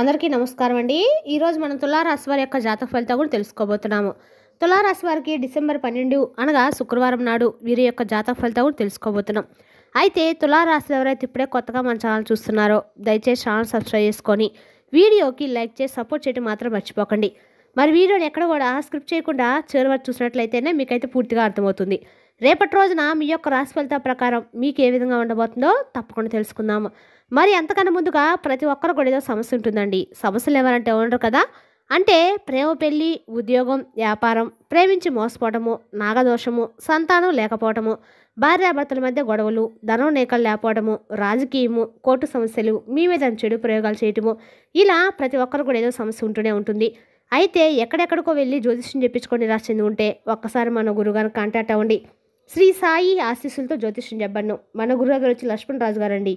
అందరికీ నమస్కారం అండి. ఈరోజు మనం తులారాశి వారి యొక్క జాతక ఫలితాలు కూడా తెలుసుకోబోతున్నాము. తులారాశి వారికి డిసెంబర్ 12 అనగా శుక్రవారం నాడు వీరి యొక్క జాతక ఫలితాలు కూడా తెలుసుకోబోతున్నాం. అయితే తులారాశిలో ఎవరైతే ఇప్పుడే కొత్తగా మన ఛానల్ చూస్తున్నారో దయచేసి ఛానల్ సబ్స్క్రైబ్ చేసుకొని వీడియోకి లైక్ చేసి సపోర్ట్ చేయడం మాత్రం మర్చిపోకండి. మరి వీడియోని ఎక్కడ కూడా స్క్రిప్ట్ చేయకుండా చివరి వరకు చూసినట్లయితేనే మీకైతే పూర్తిగా అర్థమవుతుంది. రేపటి రోజున మీ యొక్క రాశి ఫలితాల ప్రకారం మీకు ఏ విధంగా ఉండబోతుందో తప్పకుండా తెలుసుకుందాము. మరి అంతకన్నా ముందుగా ప్రతి ఒక్కరు కూడా ఏదో సమస్య ఉంటుందండి. సమస్యలు ఎవరంటే ఉండరు కదా. అంటే ప్రేమ, పెళ్ళి, ఉద్యోగం, వ్యాపారం, ప్రేమించి మోసపోవటము, నాగదోషము, సంతానం లేకపోవటము, భార్యాభర్తల మధ్య గొడవలు, ధనం నేకలు లేకపోవడము, రాజకీయము, కోర్టు సమస్యలు, మీ మీద చెడు ప్రయోగాలు చేయటము, ఇలా ప్రతి ఒక్కరు కూడా ఏదో సమస్య ఉంటూనే ఉంటుంది. అయితే ఎక్కడెక్కడికో వెళ్ళి జ్యోతిష్యం చెప్పించుకొని నిరాశ చెంది ఉంటే ఒక్కసారి మన గురుగారిని కాంటాక్ట్ అవ్వండి. శ్రీ సాయి ఆశీస్సులతో జ్యోతిష్యం చెప్పను. మన గురువు గారు వచ్చి లక్ష్మణరాజు గారండి.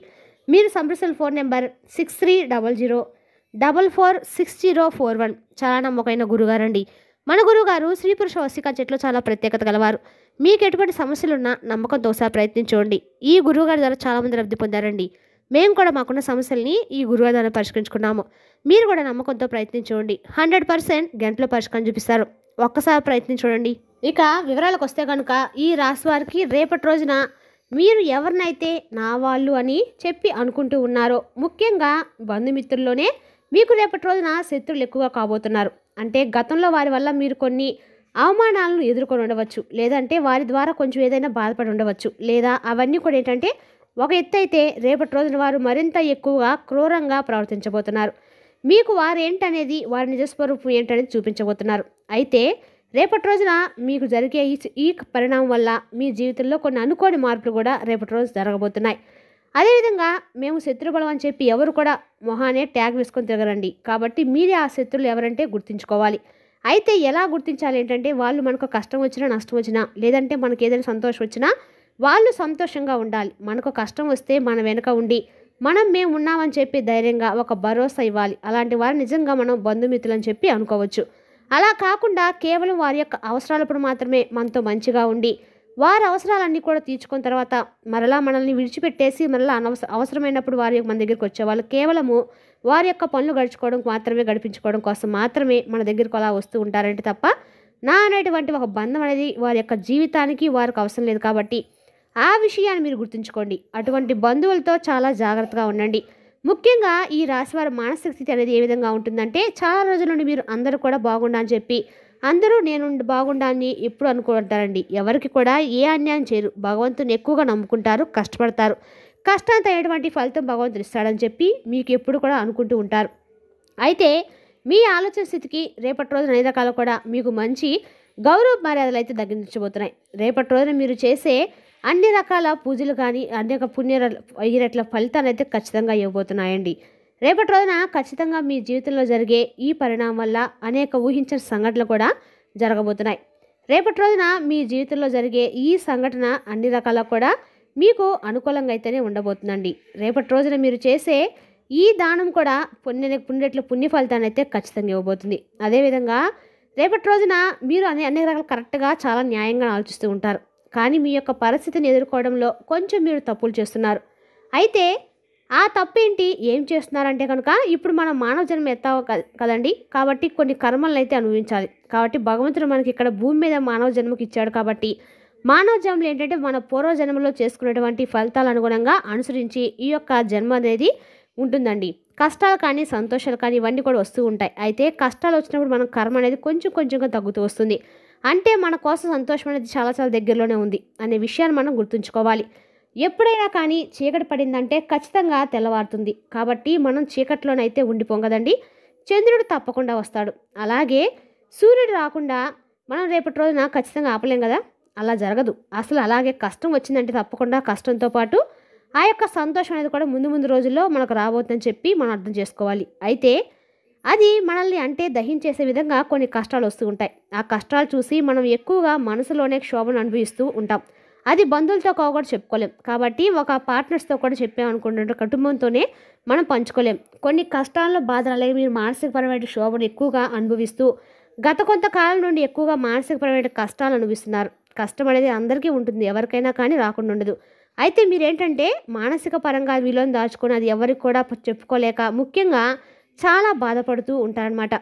మీరు సంప్రదించిన ఫోన్ నెంబర్ 6300446041. చాలా నమ్మకమైన గురుగారండి. మన గురువుగారు స్త్రీ పురుష వశీకరణ చెట్లో చాలా ప్రత్యేకత గలవారు. మీకు ఎటువంటి సమస్యలున్నా నమ్మకంతో ఒకసారి ప్రయత్నించండి. ఈ గురువుగారి ద్వారా చాలామంది లబ్ధి పొందారండి. మేము కూడా మాకున్న సమస్యల్ని ఈ గురువుగారి ద్వారా పరిష్కరించుకున్నాము. మీరు కూడా నమ్మకంతో ప్రయత్నించండి. 100% గంటలో పరిష్కారం చూపిస్తారు. ఒక్కసారి ప్రయత్నించండి. ఇక వివరాలకు వస్తే కనుక ఈ రాశి వారికి రేపటి రోజున మీరు ఎవరినైతే నా వాళ్ళు అని చెప్పి అనుకుంటూ ఉన్నారో, ముఖ్యంగా బంధుమిత్రుల్లోనే మీకు రేపటి రోజున శత్రువులు ఎక్కువగా కాబోతున్నారు. అంటే గతంలో వారి వల్ల మీరు కొన్ని అవమానాలను ఎదుర్కొని ఉండవచ్చు, లేదంటే వారి ద్వారా కొంచెం ఏదైనా బాధపడి ఉండవచ్చు, లేదా అవన్నీ కూడా ఏంటంటే ఒక ఎత్తు అయితే రేపటి రోజున వారు మరింత ఎక్కువగా క్రూరంగా ప్రవర్తించబోతున్నారు. మీకు వారు ఏంటనేది, వారి నిజస్వరూపం ఏంటనేది చూపించబోతున్నారు. అయితే రేపటి రోజున మీకు జరిగే ఈ పరిణామం వల్ల మీ జీవితంలో కొన్ని అనుకోని మార్పులు కూడా రేపటి రోజు జరగబోతున్నాయి. అదేవిధంగా మేము శత్రుబలం అని చెప్పి ఎవరు కూడా మొహానే ట్యాగ్ వేసుకొని తిరగరండి. కాబట్టి మీరే ఆ శత్రులు ఎవరంటే గుర్తించుకోవాలి. అయితే ఎలా గుర్తించాలి ఏంటంటే, వాళ్ళు మనకు కష్టం వచ్చినా నష్టం వచ్చినా, లేదంటే మనకు ఏదైనా సంతోషం వచ్చినా వాళ్ళు సంతోషంగా ఉండాలి. మనకు కష్టం వస్తే మన వెనుక ఉండి మేము ఉన్నామని చెప్పి ధైర్యంగా ఒక భరోసా ఇవ్వాలి. అలాంటి వారు నిజంగా మనం బంధుమిత్రులని చెప్పి అనుకోవచ్చు. అలా కాకుండా కేవలం వారి యొక్క అవసరాలప్పుడు మాత్రమే మనతో మంచిగా ఉండి వారి అవసరాలన్నీ కూడా తీర్చుకున్న తర్వాత మరలా మనల్ని విడిచిపెట్టేసి మరలా అవసరమైనప్పుడు మన దగ్గరికి వచ్చేవాళ్ళు కేవలము వారి యొక్క పనులు గడిపించుకోవడం కోసం మాత్రమే మన దగ్గరకు అలా వస్తూ ఉంటారంటే తప్ప అనేటువంటి ఒక బంధం అనేది వారి యొక్క జీవితానికి వారికి అవసరం లేదు. కాబట్టి ఆ విషయాన్ని మీరు గుర్తుంచుకోండి. అటువంటి బంధువులతో చాలా జాగ్రత్తగా ఉండండి. ముఖ్యంగా ఈ రాశివారి మానసిక స్థితి అనేది ఏ విధంగా ఉంటుందంటే, చాలా రోజుల నుండి మీరు అందరూ కూడా బాగుండా అని చెప్పి అందరూ నేను బాగుండా అని ఎప్పుడు అనుకుంటారండి. ఎవరికి కూడా ఏ అన్యాయం చేయరు. భగవంతుని ఎక్కువగా నమ్ముకుంటారు, కష్టపడతారు. కష్టానికి అయ్యేటువంటి ఫలితం భగవంతుడు ఇస్తాడని చెప్పి మీకు ఎప్పుడు కూడా అనుకుంటూ ఉంటారు. అయితే మీ ఆలోచన స్థితికి రేపటి రోజున అన్ని రకాలు కూడా మీకు మంచి గౌరవ మర్యాదలు అయితే తగ్గించబోతున్నాయి. రేపటి రోజున మీరు చేసే అన్ని రకాల పూజలు కానీ అనేక అయ్యేట్ల ఫలితాలు అయితే ఖచ్చితంగా ఇవ్వబోతున్నాయండి. రేపటి రోజున ఖచ్చితంగా మీ జీవితంలో జరిగే ఈ పరిణామం వల్ల అనేక ఊహించిన సంఘటనలు కూడా జరగబోతున్నాయి. రేపటి రోజున మీ జీవితంలో జరిగే ఈ సంఘటన అన్ని రకాల కూడా మీకు అనుకూలంగా అయితేనే ఉండబోతుందండి. రేపటి రోజున మీరు చేసే ఈ దానం కూడా పుణ్యరెట్ల పుణ్య ఫలితాన్ని అయితే ఖచ్చితంగా ఇవ్వబోతుంది. అదేవిధంగా రేపటి రోజున మీరు అన్ని రకాల కరెక్ట్గా చాలా న్యాయంగా ఆలోచిస్తూ ఉంటారు. కానీ మీ యొక్క పరిస్థితిని ఎదుర్కోవడంలో కొంచెం మీరు తప్పులు చేస్తున్నారు. అయితే ఆ తప్పేంటి, ఏం చేస్తున్నారంటే కనుక, ఇప్పుడు మనం మానవ జన్మ ఎత్తావు కదండి. కాబట్టి కొన్ని కర్మలను అయితే అనుభవించాలి. కాబట్టి భగవంతుడు మనకి ఇక్కడ భూమి మీద మానవ జన్మకి ఇచ్చాడు. కాబట్టి మానవ జన్మలు ఏంటంటే మన పూర్వజన్మలో చేసుకునేటువంటి ఫలితాలు అనుగుణంగా అనుసరించి ఈ యొక్క జన్మ అనేది ఉంటుందండి. కష్టాలు కానీ సంతోషాలు కానీ ఇవన్నీ కూడా వస్తూ ఉంటాయి. అయితే కష్టాలు వచ్చినప్పుడు మనం కర్మ అనేది కొంచెం కొంచెంగా తగ్గుతూ వస్తుంది. అంటే మన కోసం సంతోషం అనేది చాలా చాలా దగ్గరలోనే ఉంది అనే విషయాన్ని మనం గుర్తుంచుకోవాలి. ఎప్పుడైనా కానీ చీకటి పడిందంటే ఖచ్చితంగా తెల్లవారుతుంది. కాబట్టి మనం చీకట్లోనైతే ఉండిపోం కదండి. చంద్రుడు తప్పకుండా వస్తాడు. అలాగే సూర్యుడు రాకుండా మనం రేపటి రోజున ఖచ్చితంగా ఆపలేం కదా. అలా జరగదు అసలు. అలాగే కష్టం వచ్చిందంటే తప్పకుండా కష్టంతో పాటు ఆ యొక్క సంతోషం అనేది కూడా ముందు రోజుల్లో మనకు రాబోతుందని చెప్పి మనం అర్థం చేసుకోవాలి. అయితే అది మనల్ని అంటే దహించేసే విధంగా కొన్ని కష్టాలు వస్తూ ఉంటాయి. ఆ కష్టాలు చూసి మనం ఎక్కువగా మనసులోనే క్షోభను అనుభవిస్తూ ఉంటాం. అది బంధువులతో కూడా చెప్పుకోలేం. కాబట్టి ఒక పార్ట్నర్స్తో కూడా చెప్పామనుకుంటుంటే కుటుంబంతోనే మనం పంచుకోలేం. కొన్ని కష్టాల్లో బాధలు అలాగే మీరు మానసికపరమైన క్షోభను ఎక్కువగా అనుభవిస్తూ గత కొంతకాలం నుండి ఎక్కువగా మానసికపరమైన కష్టాలు అనుభవిస్తున్నారు. కష్టం అనేది అందరికీ ఉంటుంది, ఎవరికైనా కానీ రాకుండా ఉండదు. అయితే మీరేంటంటే మానసిక పరంగా విలువను దాచుకొని అది ఎవరికి కూడా చెప్పుకోలేక ముఖ్యంగా చాలా బాధపడుతూ ఉంటారనమాట.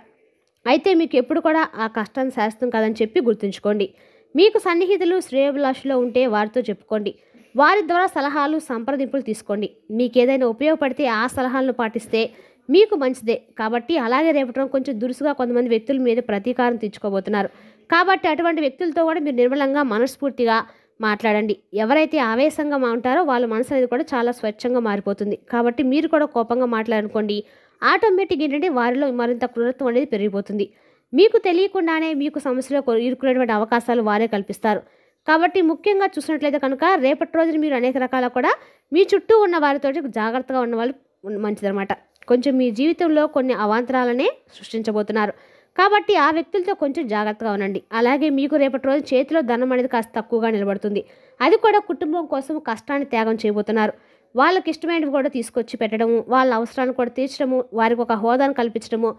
అయితే మీకు ఎప్పుడు కూడా ఆ కష్టం శాశ్వతం కాదని చెప్పి గుర్తుంచుకోండి. మీకు సన్నిహితులు శ్రేయోభిలాషులు ఉంటే వారితో చెప్పుకోండి. వారి ద్వారా సలహాలు సంప్రదింపులు తీసుకోండి. మీకు ఏదైనా ఉపయోగపడితే ఆ సలహాలను పాటిస్తే మీకు మంచిదే. కాబట్టి అలాగే రేపటి కొంచెం దురుసుగా కొంతమంది వ్యక్తుల మీద ప్రతీకారం తీర్చుకోబోతున్నారు. కాబట్టి అటువంటి వ్యక్తులతో కూడా మీరు నిర్మలంగా మనస్ఫూర్తిగా మాట్లాడండి. ఎవరైతే ఆవేశంగా ఉంటారో వాళ్ళ మనసు అనేది కూడా చాలా స్వచ్ఛంగా మారిపోతుంది. కాబట్టి మీరు కూడా కోపంగా మాట్లాడనుకోండి, ఆటోమేటిక్ ఏంటంటే వారిలో మరింత క్రూరత్వం అనేది పెరిగిపోతుంది. మీకు తెలియకుండానే మీకు సమస్యలో ఇరుక్కునేటువంటి అవకాశాలు వారే కల్పిస్తారు. కాబట్టి ముఖ్యంగా చూసినట్లయితే కనుక రేపటి రోజున మీరు అనేక రకాల కూడా మీ చుట్టూ ఉన్న వారితోటి జాగ్రత్తగా ఉన్న వాళ్ళు మంచిదనమాట. కొంచెం మీ జీవితంలో కొన్ని అవాంతరాలనే సృష్టించబోతున్నారు. కాబట్టి ఆ వ్యక్తులతో కొంచెం జాగ్రత్తగా ఉండండి. అలాగే మీకు రేపటి రోజు చేతిలో ధనం అనేది కాస్త తక్కువగా నిలబడుతుంది. అది కూడా కుటుంబం కోసం కష్టాన్ని త్యాగం చేయబోతున్నారు. వాళ్ళకి ఇష్టమైనవి కూడా తీసుకొచ్చి పెట్టడము, వాళ్ళ అవసరాలను కూడా తీర్చడము, వారికి ఒక హోదాను కల్పించడము,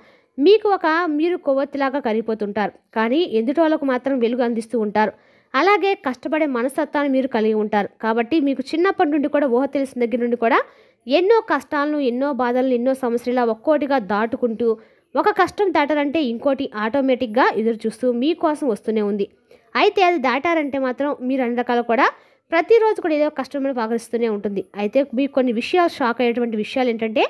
మీరు కొవ్వొత్తిలాగా కరిగిపోతుంటారు. కానీ ఎదుటి వాళ్ళకు మాత్రం వెలుగు అందిస్తూ ఉంటారు. అలాగే కష్టపడే మనస్తత్వాన్ని మీరు కలిగి ఉంటారు. కాబట్టి మీకు చిన్నప్పటి నుండి కూడా ఊహ తెలిసిన దగ్గర నుండి కూడా ఎన్నో కష్టాలను, ఎన్నో బాధలను, ఎన్నో సమస్యలు ఒక్కోటిగా దాటుకుంటూ ఒక కష్టం దాటారంటే ఇంకోటి ఆటోమేటిక్గా ఎదురు చూస్తూ మీకోసం వస్తూనే ఉంది. అయితే అది దాటారంటే మాత్రం మీరు అన్ని రకాలు కూడా ప్రతిరోజు కూడా ఏదో కష్టం పాకరిస్తూనే ఉంటుంది. అయితే మీకు కొన్ని విషయాలు షాక్ అయ్యేటువంటి విషయాలు ఏంటంటే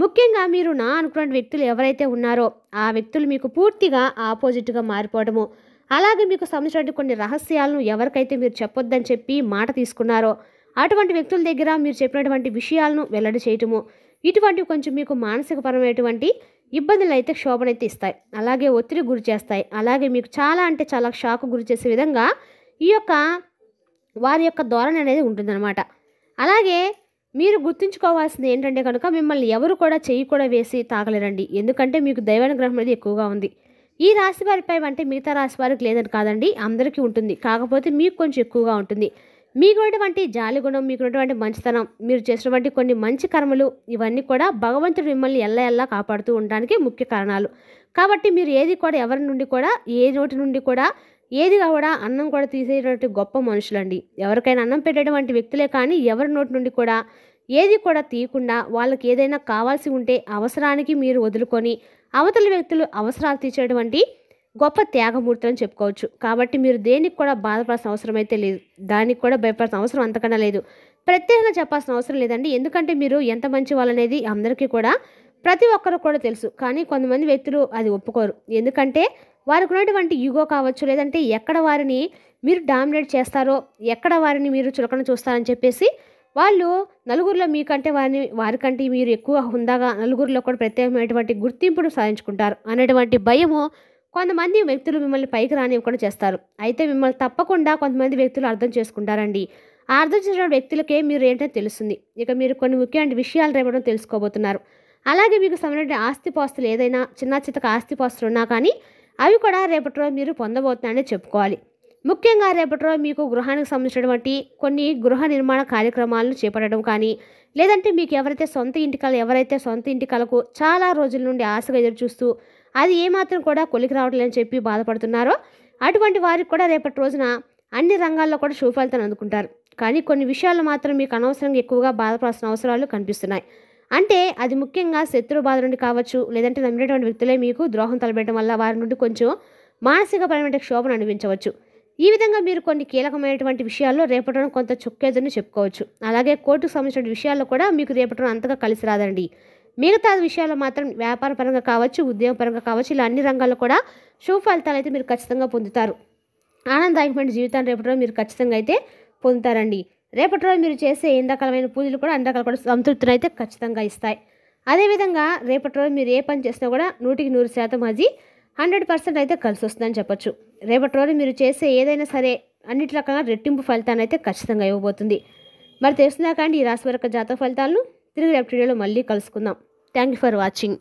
ముఖ్యంగా మీరు అనుకున్న వ్యక్తులు ఎవరైతే ఉన్నారో ఆ వ్యక్తులు మీకు పూర్తిగా ఆపోజిట్గా మారిపోవడము, అలాగే మీకు సంబంధించినటువంటి కొన్ని రహస్యాలను ఎవరికైతే మీరు చెప్పొద్దని చెప్పి మాట తీసుకున్నారో అటువంటి వ్యక్తుల దగ్గర మీరు చెప్పినటువంటి విషయాలను వెల్లడి చేయటము, ఇటువంటివి కొంచెం మీకు మానసికపరమైనటువంటి ఇబ్బందులు అయితే క్షోభనైతే ఇస్తాయి. అలాగే ఒత్తిడి గురి చేస్తాయి. అలాగే మీకు చాలా అంటే చాలా షాక్ గురి చేసే విధంగా ఈ యొక్క వారి యొక్క ధోరణి అనేది ఉంటుందన్నమాట. అలాగే మీరు గుర్తుంచుకోవాల్సింది ఏంటంటే కనుక మిమ్మల్ని ఎవరు కూడా చెయ్యి కూడా వేసి తాగలేరండి. ఎందుకంటే మీకు దైవానుగ్రహం అనేది ఎక్కువగా ఉంది. ఈ రాశి వారిపై అంటే మిగతా రాశి వారికి లేదని కాదండి, అందరికీ ఉంటుంది. కాకపోతే మీకు కొంచెం ఎక్కువగా ఉంటుంది. మీకున్నటువంటి జాలి గుణం, మీకున్నటువంటి మంచితనం, మీరు చేసినటువంటి కొన్ని మంచి కర్మలు ఇవన్నీ కూడా భగవంతుడు మిమ్మల్ని ఎల్ల కాపాడుతూ ఉండడానికి ముఖ్య కారణాలు. కాబట్టి మీరు ఏది కూడా ఎవరి నుండి కూడా ఏ నోటి నుండి కూడా ఏది కూడా అన్నం కూడా తీసేటువంటి గొప్ప మనుషులండి. ఎవరికైనా అన్నం పెట్టేటువంటి వ్యక్తులే కానీ ఎవరి నోటి నుండి కూడా ఏది కూడా తీయకుండా వాళ్ళకి ఏదైనా కావాల్సి ఉంటే అవసరానికి మీరు వదులుకొని అవతల వ్యక్తులు అవసరాలు తీర్చేటువంటి గొప్ప త్యాగమూర్తులు అని చెప్పుకోవచ్చు. కాబట్టి మీరు దేనికి కూడా బాధపడాల్సిన అవసరం అయితే లేదు. దానికి కూడా భయపడాల్సిన అవసరం అంతకన్నా లేదు. ప్రత్యేకంగా చెప్పాల్సిన అవసరం లేదండి. ఎందుకంటే మీరు ఎంత మంచి వాళ్ళనేది అందరికీ కూడా ప్రతి ఒక్కరు కూడా తెలుసు. కానీ కొంతమంది వ్యక్తులు అది ఒప్పుకోరు. ఎందుకంటే వారికి ఉన్నటువంటి ఈగో కావచ్చు, లేదంటే ఎక్కడ వారిని మీరు డామినేట్ చేస్తారో, ఎక్కడ వారిని మీరు చులకన చూస్తారని చెప్పేసి వాళ్ళు నలుగురిలో మీకంటే వారికంటే మీరు ఎక్కువ హుందాగా నలుగురిలో కూడా ప్రత్యేకమైనటువంటి గుర్తింపును సాధించుకుంటారు అనేటువంటి భయము కొంతమంది వ్యక్తులు మిమ్మల్ని పైకి రానివ్వకుండా చేస్తారు. అయితే మిమ్మల్ని తప్పకుండా కొంతమంది వ్యక్తులు అర్థం చేసుకుంటారండి. ఆ అర్థం చేసిన వ్యక్తులకే మీరు ఏంటో తెలుస్తుంది. ఇక మీరు కొన్ని ముఖ్యమైన విషయాలు రేపడం తెలుసుకోబోతున్నారు. అలాగే మీకు సంబంధించిన ఆస్తిపాస్తులు ఏదైనా చిన్న చితక ఆస్తిపాస్తులు ఉన్నా కానీ అవి కూడా రేపటి రోజు మీరు పొందబోతున్నారని చెప్పుకోవాలి. ముఖ్యంగా రేపటి రోజు మీకు గృహానికి సంబంధించినటువంటి కొన్ని గృహ నిర్మాణ కార్యక్రమాలను చేపట్టడం కానీ, లేదంటే మీకు ఎవరైతే సొంత ఇంటి కలకు చాలా రోజుల నుండి ఆశగా ఎదురు చూస్తూ అది ఏమాత్రం కూడా కొలికి రావట్లేదని చెప్పి బాధపడుతున్నారో అటువంటి వారికి కూడా రేపటి రోజున అన్ని రంగాల్లో కూడా శుభఫలితాన్ని అందుకుంటారు. కానీ కొన్ని విషయాల్లో మాత్రం మీకు అనవసరంగా ఎక్కువగా బాధపడాల్సిన అవసరాలు కనిపిస్తున్నాయి. అంటే అది ముఖ్యంగా శత్రు బాధ నుండి కావచ్చు, లేదంటే నమ్మినటువంటి వ్యక్తులే మీకు ద్రోహం తలపెట్టడం వల్ల వారి నుండి కొంచెం మానసికపరమైన క్షోభను అనిపించవచ్చు. ఈ విధంగా మీరు కొన్ని కీలకమైనటువంటి విషయాల్లో రేపటి రోజున కొంత చుక్కేదని చెప్పుకోవచ్చు. అలాగే కోర్టుకు సంబంధించిన విషయాల్లో కూడా మీకు రేపటి రోజున అంతగా కలిసి రాదండి. మిగతా విషయాల్లో మాత్రం వ్యాపార పరంగా కావచ్చు, ఉద్యోగపరంగా కావచ్చు, ఇలా అన్ని రంగాల్లో కూడా శుభ ఫలితాలు అయితే మీరు ఖచ్చితంగా పొందుతారు. ఆనందదాయకమైన జీవితాన్ని రేపటి రోజు మీరు ఖచ్చితంగా అయితే పొందుతారండి. రేపటి రోజు మీరు చేసే ఎన్ని రకాలమైన పూజలు కూడా అన్ని రకాల కూడా సంతృప్తిని అయితే ఖచ్చితంగా ఇస్తాయి. అదేవిధంగా రేపటి రోజు మీరు ఏ పని చేసినా కూడా 100% అది 100% అయితే కలిసి వస్తుందని చెప్పొచ్చు. రేపటి రోజు మీరు చేసే ఏదైనా సరే అన్నిటి రకాల రెట్టింపు ఫలితాన్ని అయితే ఖచ్చితంగా ఇవ్వబోతుంది. మరి తెలుస్తుందా కానీ ఈ రాశి వారి జాతక ఫలితాలను తిరిగి రేపటి వీడియోలో మళ్ళీ కలుసుకుందాం. Thank you for watching.